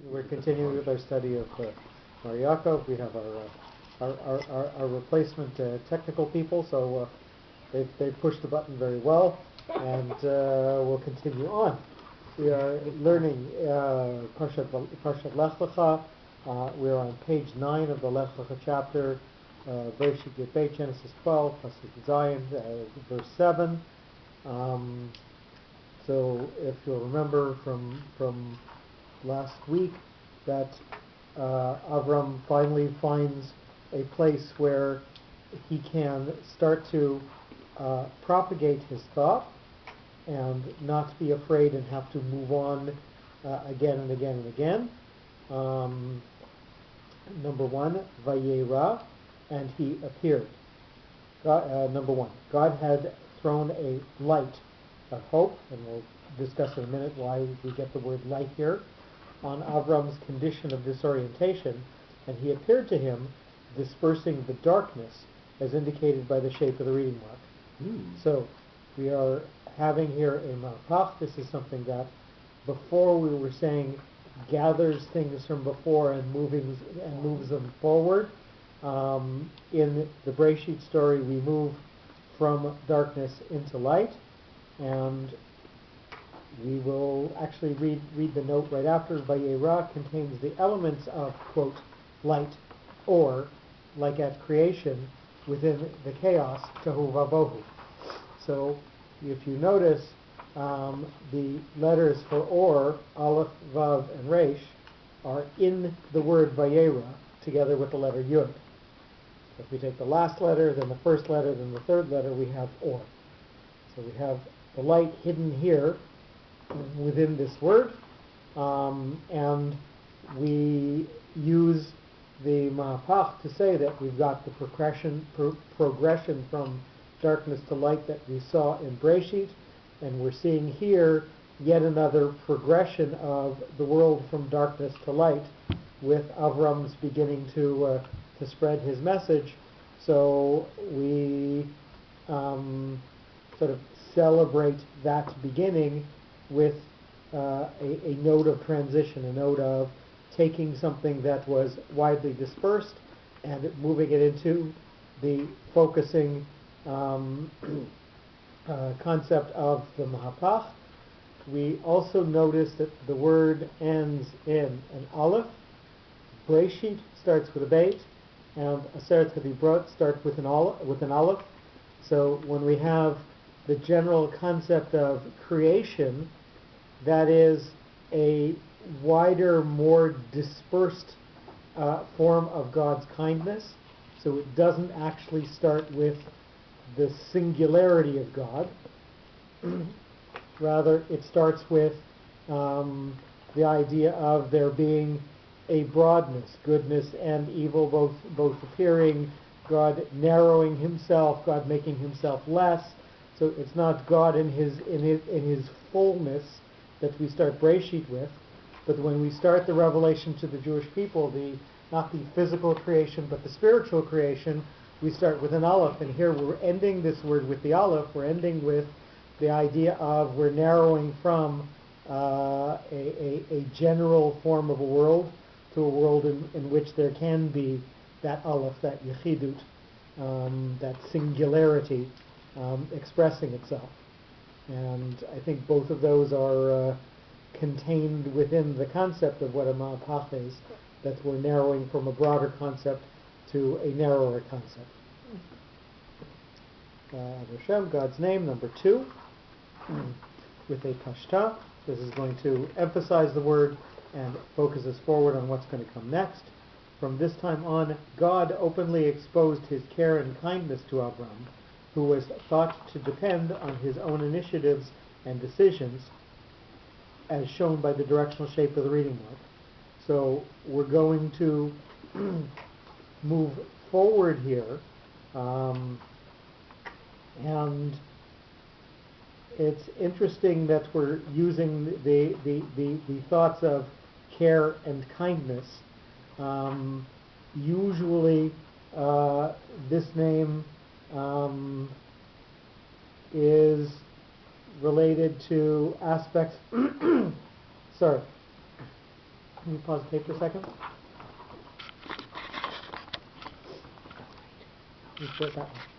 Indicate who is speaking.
Speaker 1: We're continuing with our study of Mareh Yaakov. We have our replacement technical people, so they pushed the button very well, and we'll continue on. We are learning Parshat Lech Lecha. We're on page 9 of the Lech Lecha chapter, Bereshit Yud Genesis 12, Pasuk Zion, verse 7. So if you'll remember from last week that Avram finally finds a place where he can start to propagate his thought and not be afraid and have to move on again and again and again. Number one, Vayera, and he appeared. Number one, God had thrown a light of hope, and we'll discuss in a minute why we get the word light here, on Avram's condition of disorientation, and he appeared to him dispersing the darkness as indicated by the shape of the reading mark. So we are having here a mapach. This is something that before we were saying gathers things from before and moves them forward. In the Bereshit story, we move from darkness into light, and we will actually read the note right after. Vayera contains the elements of, quote, light, or, like at creation, within the chaos, tohu vavohu. So, if you notice, the letters for or, aleph, vav, and resh, are in the word Vayera, together with the letter yud. If we take the last letter, then the first letter, then the third letter, we have or. So we have the light hidden here within this word, and we use the mapach to say that we've got the progression from darkness to light that we saw in Bereshit, and we're seeing here yet another progression of the world from darkness to light, with Avram's beginning to spread his message. So we sort of celebrate that beginning with a note of transition, a note of taking something that was widely dispersed and moving it into the focusing concept of the Mahapach. We also notice that the word ends in an aleph. Bereshit starts with a beit, and Aseret Hadibrot starts with an aleph. So when we have the general concept of creation, that is a wider, more dispersed form of God's kindness. So it doesn't actually start with the singularity of God. Rather, it starts with the idea of there being a broadness, goodness and evil both appearing, God narrowing himself, God making himself less. So it's not God in his fullness that we start Bereshit with, but when we start the revelation to the Jewish people, not the physical creation but the spiritual creation, we start with an aleph, and here we're ending this word with the aleph. We're ending with the idea of we're narrowing from a general form of a world to a world in which there can be that aleph, that yechidut, that singularity expressing itself. And I think both of those are contained within the concept of what a ma'apach is, that we're narrowing from a broader concept to a narrower concept. Hashem, God's name, number 2, with a pashta. This is going to emphasize the word and focus us forward on what's going to come next. From this time on, God openly exposed his care and kindness to Avram, who was thought to depend on his own initiatives and decisions, as shown by the directional shape of the reading mark. So we're going to move forward here, and it's interesting that we're using the thoughts of care and kindness. Usually this name is related to aspects Can you pause the tape for a second? You put that one.